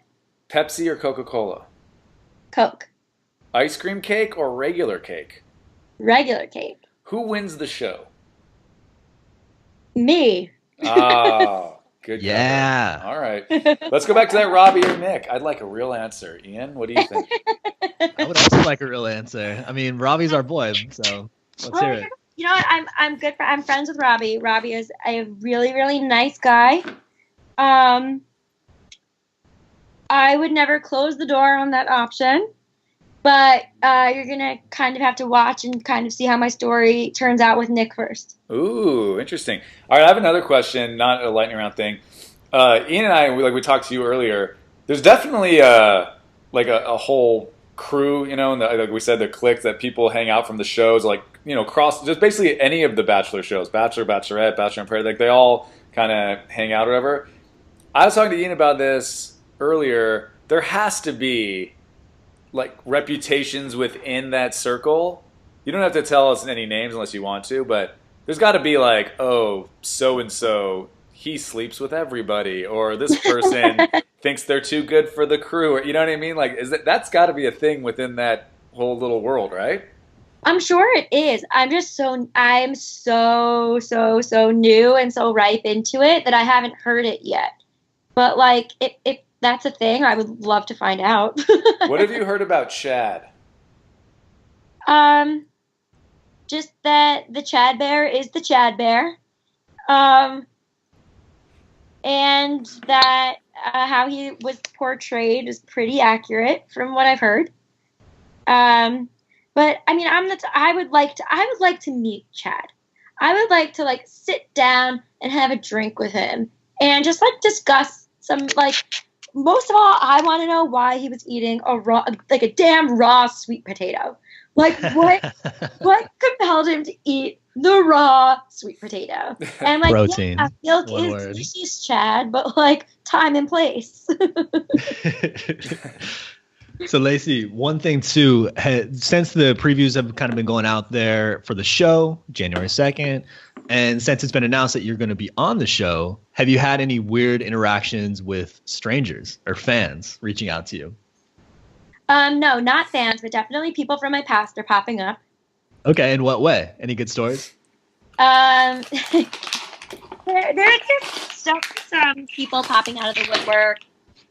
Pepsi or Coca-Cola? Coke. Ice cream cake or regular cake? Regular cake. Who wins the show? Me. Oh, good. Yeah. Cover. All right. Let's go back to that Robbie or Nick. I'd like a real answer. Ian, what do you think? I would also like a real answer. I mean, Robbie's our boy, so let's hear it. You know what? I'm good. I'm friends with Robbie. Robbie is a really, really nice guy. I would never close the door on that option, but you're gonna kind of have to watch and kind of see how my story turns out with Nick first. Ooh, interesting. All right, I have another question, not a lightning round thing. Ian and I, we talked to you earlier. There's definitely a whole crew, you know, and like we said, the clique that people hang out from the shows, like, you know, just basically any of the Bachelor shows, Bachelor, Bachelorette, Bachelor in Paradise, like they all kind of hang out or whatever. I was talking to Ian about this earlier. There has to be like reputations within that circle. You don't have to tell us any names unless you want to, but there's got to be like, oh, so and so, he sleeps with everybody, or this person thinks they're too good for the crew, or you know what I mean? Like, that's got to be a thing within that whole little world, right? I'm sure it is. I'm so new and so ripe into it that I haven't heard it yet. But like, if that's a thing, I would love to find out. What have you heard about Chad? Just that the Chad Bear is the Chad Bear. And that how he was portrayed is pretty accurate from what I've heard. But I mean, I would like to meet Chad. I would like to like sit down and have a drink with him and just like discuss some like. Most of all, I want to know why he was eating a damn raw sweet potato. Like what compelled him to eat the raw sweet potato? And like, protein. Yeah, milk One is word. delicious, Chad, but like time and place. So Lacey, one thing too, since the previews have kind of been going out there for the show, January 2nd, and since it's been announced that you're going to be on the show, have you had any weird interactions with strangers or fans reaching out to you? No, not fans, but definitely people from my past are popping up. Okay, in what way? Any good stories? There's some people popping out of the woodwork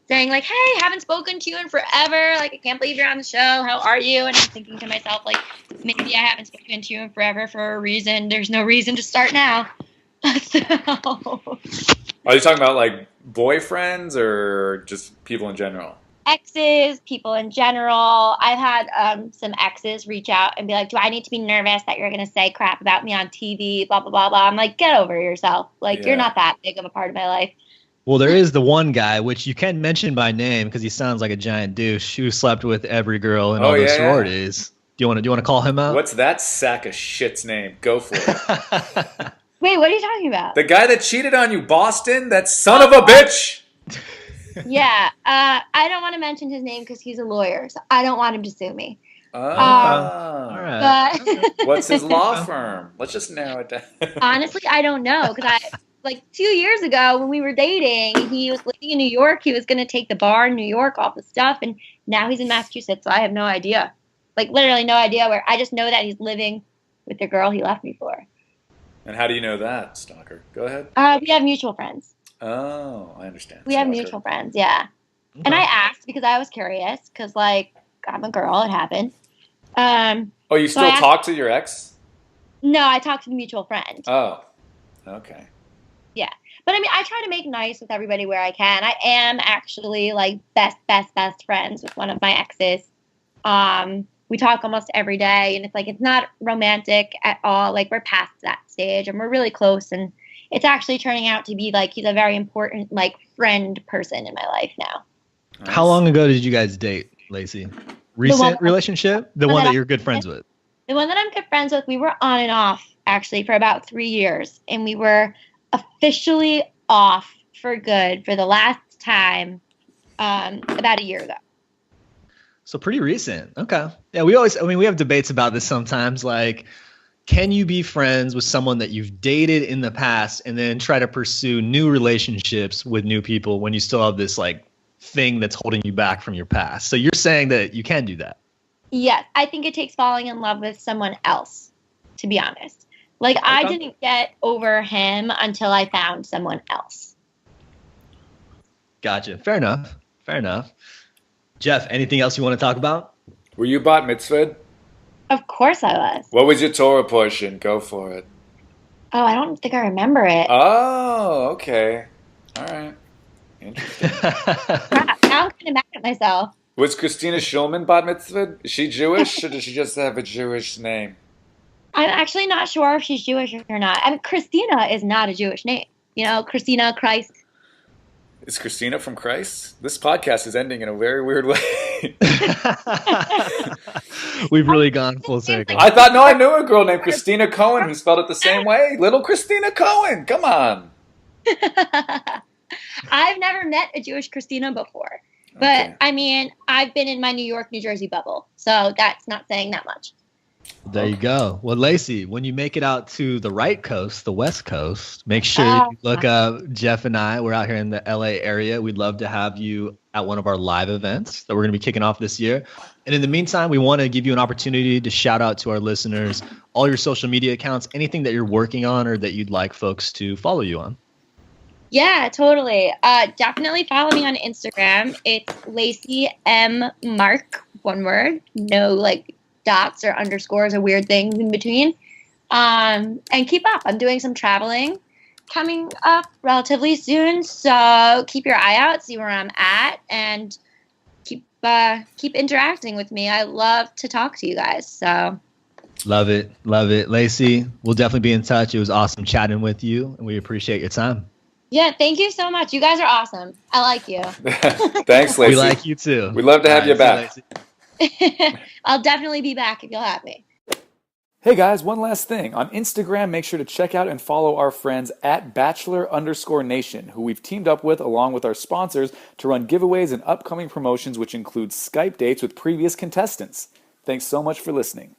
saying like, hey, haven't spoken to you in forever. Like, I can't believe you're on the show. How are you? And I'm thinking to myself, like, maybe I haven't spoken to you in forever for a reason. There's no reason to start now. So. Are you talking about like boyfriends or just people in general? Exes, people in general. I've had some exes reach out and be like, do I need to be nervous that you're going to say crap about me on TV, blah, blah, blah, blah. I'm like, get over yourself. Like, You're not that big of a part of my life. Well, there is the one guy, which you can mention by name because he sounds like a giant douche who slept with every girl in all the sororities. Do you want to call him out? What's that sack of shit's name? Go for it. Wait, what are you talking about? The guy that cheated on you, Boston? That son of a bitch! Yeah, I don't want to mention his name because he's a lawyer, so I don't want him to sue me. All right. But What's his law firm? Let's just narrow it down. Honestly, I don't know because like 2 years ago when we were dating, he was living in New York. He was going to take the bar in New York, all the stuff, and now he's in Massachusetts. So I have no idea, like literally no idea where. I just know that he's living with the girl he left me for. And how do you know that, Stalker? Go ahead. We have mutual friends. Oh, I understand. We have mutual friends, yeah. Okay. And I asked because I was curious because, like, I'm a girl. It happened. Oh, you still talk to your ex? No, I talked to the mutual friend. Oh, okay. Yeah. But, I mean, I try to make nice with everybody where I can. I am actually, like, best friends with one of my exes. We talk almost every day, and it's, like, it's not romantic at all. Like, we're past that stage, and we're really close, and it's actually turning out to be, like, he's a very important, like, friend person in my life now. Nice. How long ago did you guys date, Lacey? Recent relationship? The one that you're good friends with? The one that I'm good friends with, we were on and off, actually, for about 3 years. And we were officially off for good for the last time about a year ago. So pretty recent. Okay. Yeah, we have debates about this sometimes, like, can you be friends with someone that you've dated in the past and then try to pursue new relationships with new people when you still have this like thing that's holding you back from your past? So you're saying that you can do that? Yes. I think it takes falling in love with someone else, to be honest. Like, okay. I didn't get over him until I found someone else. Gotcha. Fair enough. Geoff, anything else you want to talk about? Were you bat mitzvahed? Of course I was. What was your Torah portion? Go for it. Oh, I don't think I remember it. Oh, okay. All right. Interesting. Now I'm kind of mad at myself. Was Christina Schulman bat mitzvahed? Is she Jewish or does she just have a Jewish name? I'm actually not sure if she's Jewish or not. I mean, Christina is not a Jewish name. You know, Christina, Christ. Is Christina from Christ? This podcast is ending in a very weird way. We've really gone full circle. I knew a girl named Christina Cohen who spelled it the same way. Little Christina Cohen. Come on. I've never met a Jewish Christina before. But, okay. I mean, I've been in my New York, New Jersey bubble. So that's not saying that much. There you go. Well, Lacey, when you make it out to the right coast, the West Coast, make sure you look up Geoff and I. We're out here in the LA area. We'd love to have you at one of our live events that we're going to be kicking off this year. And in the meantime, we want to give you an opportunity to shout out to our listeners, all your social media accounts, anything that you're working on or that you'd like folks to follow you on. Yeah, totally. Definitely follow me on Instagram. It's Lacey M. Mark, one word. No, like, dots or underscores or weird things in between. And keep up. I'm doing some traveling coming up relatively soon. So keep your eye out, see where I'm at, and keep keep interacting with me. I love to talk to you guys. So Love it. Lacey, we'll definitely be in touch. It was awesome chatting with you, and we appreciate your time. yeah, thank you so much. You guys are awesome. I like you. Thanks, Lacey. We like you too. We'd love to have you back. I'll definitely be back if you'll have me. Hey guys, one last thing. On Instagram, make sure to check out and follow our friends at Bachelor_Nation, who we've teamed up with along with our sponsors to run giveaways and upcoming promotions, which include Skype dates with previous contestants. Thanks so much for listening.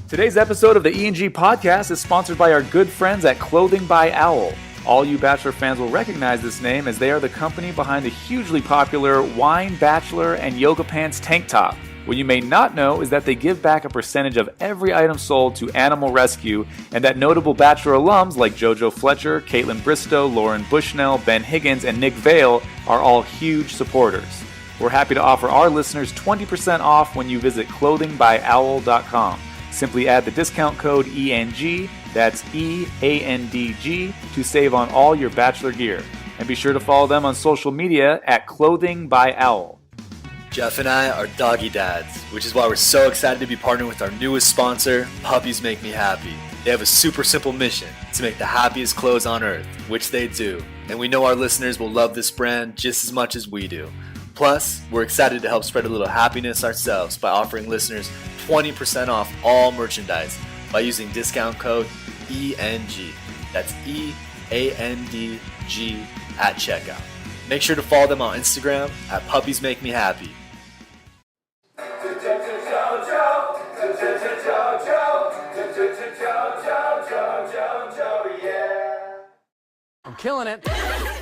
Today's episode of the E&G podcast is sponsored by our good friends at Clothing by Owl. All you Bachelor fans will recognize this name as they are the company behind the hugely popular Wine Bachelor and Yoga Pants tank top. What you may not know is that they give back a percentage of every item sold to Animal Rescue, and that notable Bachelor alums like JoJo Fletcher, Caitlin Bristow, Lauren Bushnell, Ben Higgins, and Nick Viall are all huge supporters. We're happy to offer our listeners 20% off when you visit clothingbyowl.com. Simply add the discount code ENG, that's EANDG, to save on all your Bachelor gear. And be sure to follow them on social media at Clothing by Owl. Geoff and I are doggy dads, which is why we're so excited to be partnering with our newest sponsor, Puppies Make Me Happy. They have a super simple mission to make the happiest clothes on earth, which they do. And we know our listeners will love this brand just as much as we do. Plus, we're excited to help spread a little happiness ourselves by offering listeners 20% off all merchandise by using discount code ENG. That's EANDG at checkout. Make sure to follow them on Instagram at Puppies Make Me Happy. I'm killing it.